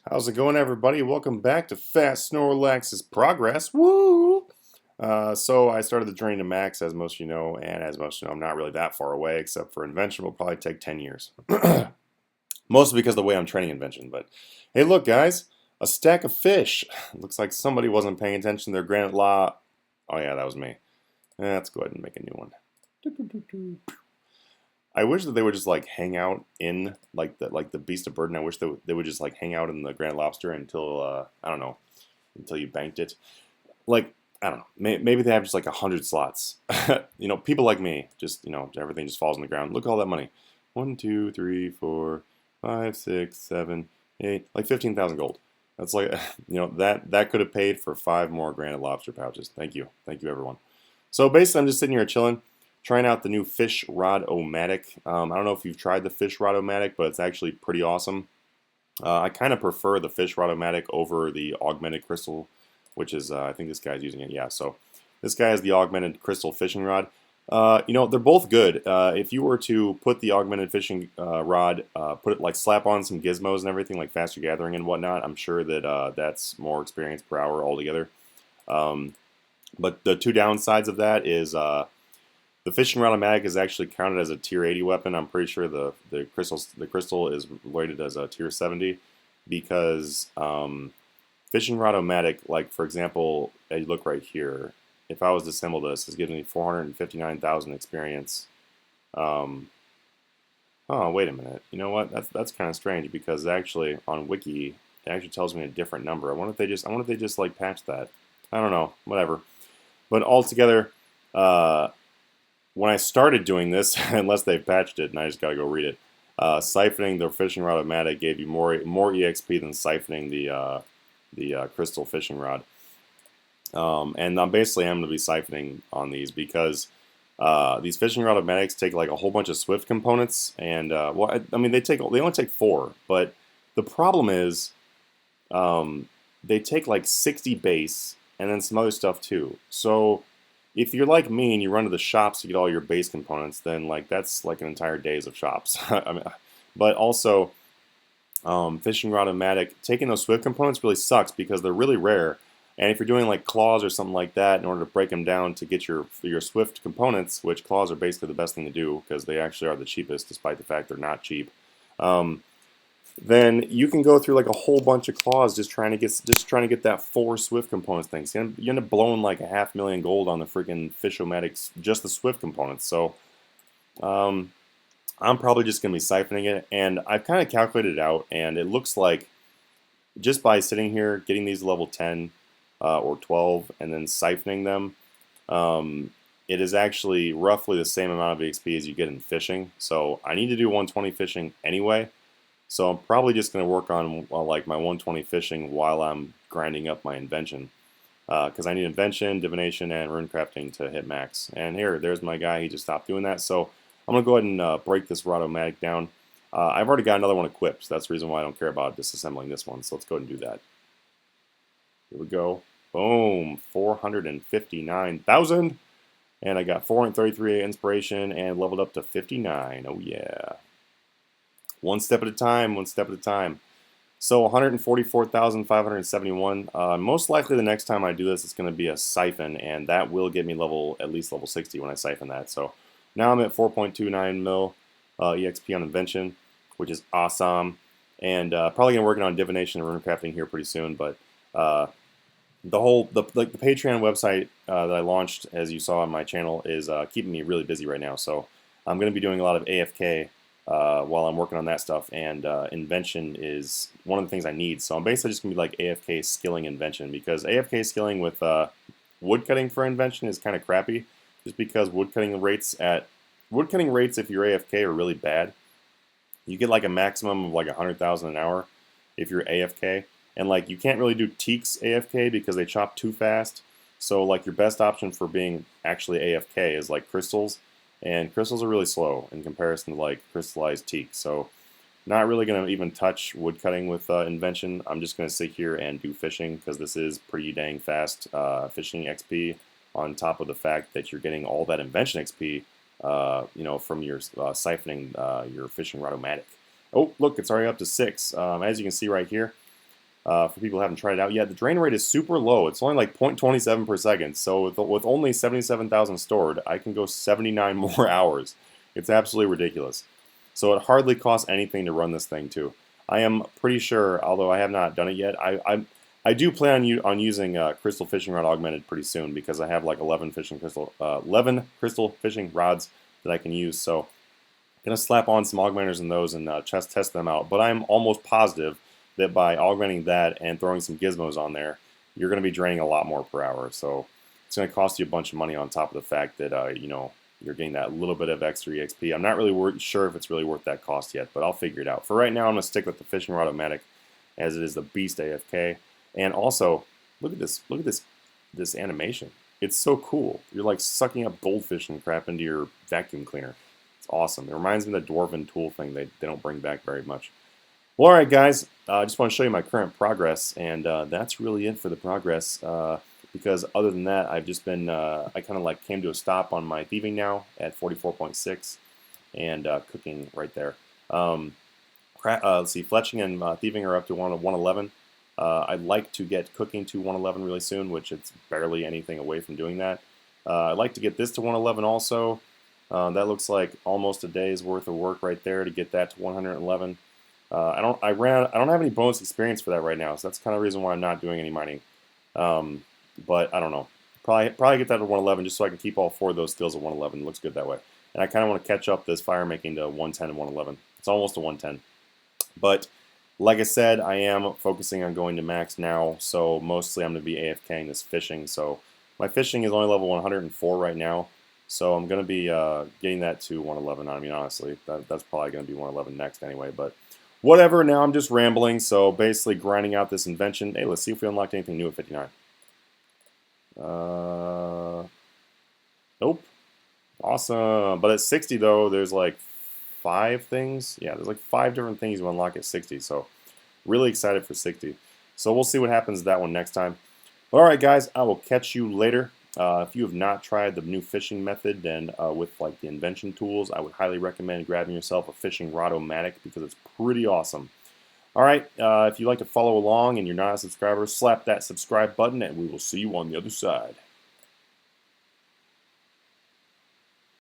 How's it going, everybody? Welcome back to Fast Snorlax's Progress. Woo! So I started the journey to max, as most of you know, and as most of you know, I'm not really that far away, except for Invention will probably take 10 years. Mostly because of the way I'm training Invention. But hey, look, guys, a stack of fish. Looks like somebody wasn't paying attention to their granite law. Oh yeah, that was me. Let's go ahead and make a new one. I wish that they would just like hang out in like the Beast of Burden. I wish they would just like hang out in the Grand Lobster until I don't know, until you banked it. Like I don't know, maybe they have just like 100 slots. People like me, just everything just falls on the ground. Look at all that money. 1, 2, 3, 4, 5, 6, 7, 8, like 15,000 gold. That's like that could have paid for 5 more Granite Lobster pouches. Thank you everyone. So basically, I'm just sitting here chilling, trying out the new Fish Rod-O-Matic. I don't know if you've tried the Fish Rod-O-Matic, but it's actually pretty awesome. I kind of prefer the Fish Rod-O-Matic over the Augmented Crystal, which is, I think this guy's using it. Yeah, so this guy has the Augmented Crystal Fishing Rod. They're both good. If you were to put the Augmented Fishing Rod, put it like slap on some gizmos and everything, like faster gathering and whatnot, I'm sure that that's more experience per hour altogether. Um, but the two downsides of that is the fishing rod mag is actually counted as a tier 80 weapon. I'm pretty sure the crystal is rated as a tier 70 because fishing rod-o-matic, like for example, as you look right here, if I was to assemble this, it's giving me 459,000 experience. Um, oh, wait a minute. You know what? That's kind of strange because actually on Wiki it actually tells me a different number. I wonder if they just like patched that. I don't know. Whatever. But altogether, when I started doing this, unless they've patched it and I just gotta go read it, siphoning the fishing rod automatic gave you more EXP than siphoning the crystal fishing rod. And I'm basically going to be siphoning on these because these fishing rod automatics take like a whole bunch of Swift components, and I mean they only take 4, but the problem is they take like 60 base and then some other stuff too. So if you're like me and you run to the shops to get all your base components, then like that's like an entire days of shops. I mean, but also fishing rod-o-matic, taking those Swift components really sucks because they're really rare. And if you're doing like claws or something like that in order to break them down to get your Swift components, which claws are basically the best thing to do because they actually are the cheapest despite the fact they're not cheap. Um, then you can go through like a whole bunch of claws just trying to get that 4 Swift components thing. So you end up blowing like a 500,000 gold on the freaking Fish-O-Matics, just the Swift components. So um, I'm probably just going to be siphoning it, and I've kind of calculated it out, and it looks like just by sitting here, getting these level 10 or 12, and then siphoning them, it is actually roughly the same amount of EXP as you get in fishing. So I need to do 120 fishing anyway. So I'm probably just going to work on like my 120 fishing while I'm grinding up my invention. Because I need invention, divination, and runecrafting to hit max. And there's my guy. He just stopped doing that. So I'm going to go ahead and break this Rod-O-Matic down. I've already got another one equipped. So that's the reason why I don't care about disassembling this one. So let's go ahead and do that. Here we go. Boom. 459,000. And I got 433 inspiration and leveled up to 59. Oh, yeah. One step at a time, one step at a time. So 144,571. Most likely the next time I do this, it's going to be a siphon, and that will get me at least level 60 when I siphon that. So now I'm at 4.29 mil EXP on invention, which is awesome. And probably going to working on divination and runecrafting here pretty soon. But the Patreon website that I launched, as you saw on my channel, is keeping me really busy right now. So I'm going to be doing a lot of AFK while I'm working on that stuff, and invention is one of the things I need. So I'm basically just going to be like AFK skilling invention, because AFK skilling with woodcutting for invention is kind of crappy, just because woodcutting rates if you're AFK are really bad. You get like a maximum of like 100,000 an hour if you're AFK, and like you can't really do teaks AFK because they chop too fast. So like your best option for being actually AFK is like crystals. And crystals are really slow in comparison to like crystallized teak. So not really going to even touch woodcutting with invention. I'm just going to sit here and do fishing because this is pretty dang fast fishing XP, on top of the fact that you're getting all that invention XP from your siphoning your fishing Rod-O-Matic. Oh, look, it's already up to 6. As you can see right here, For people who haven't tried it out yet, the drain rate is super low. It's only like 0.27 per second. So with only 77,000 stored, I can go 79 more hours. It's absolutely ridiculous. So it hardly costs anything to run this thing too. I am pretty sure, although I have not done it yet, I do plan on using crystal fishing rod augmented pretty soon because I have like 11 crystal fishing rods that I can use. So I'm gonna slap on some augmenters in those and just test them out. But I'm almost positive that by augmenting that and throwing some gizmos on there, you're gonna be draining a lot more per hour. So it's gonna cost you a bunch of money on top of the fact that you know, you're getting that little bit of extra EXP. I'm not really sure if it's really worth that cost yet, but I'll figure it out. For right now, I'm gonna stick with the fishing Rod-O-Matic as it is the beast AFK. And also, look at this animation. It's so cool. You're like sucking up goldfish and crap into your vacuum cleaner. It's awesome. It reminds me of the dwarven tool thing they don't bring back very much. Well, all right, guys. I just want to show you my current progress, and that's really it for the progress. Because other than that, I've just been I kind of like came to a stop on my thieving now at 44.6, and cooking right there. Let's see, fletching and thieving are up to 111. I'd like to get cooking to 111 really soon, which it's barely anything away from doing that. I'd like to get this to 111 also. That looks like almost a day's worth of work right there to get that to 111. I don't have any bonus experience for that right now, so that's kind of the reason why I'm not doing any mining. But I don't know. Probably get that to 111 just so I can keep all 4 of those skills at 111. It looks good that way. And I kind of want to catch up this fire making to 110 and 111. It's almost a 110. But like I said, I am focusing on going to max now, so mostly I'm going to be AFKing this fishing. So my fishing is only level 104 right now, so I'm going to be getting that to 111. I mean, honestly, that's probably going to be 111 next anyway, but whatever. Now I'm just rambling, so basically grinding out this invention. Hey, let's see if we unlocked anything new at 59. Nope. Awesome. But at 60, though, there's like 5 things. Yeah, there's like 5 different things you unlock at 60. So really excited for 60. So we'll see what happens to that one next time. All right, guys, I will catch you later. If you have not tried the new fishing method and with like the invention tools, I would highly recommend grabbing yourself a fishing Rod-O-Matic because it's pretty awesome. All right, if you'd like to follow along and you're not a subscriber, slap that subscribe button and we will see you on the other side.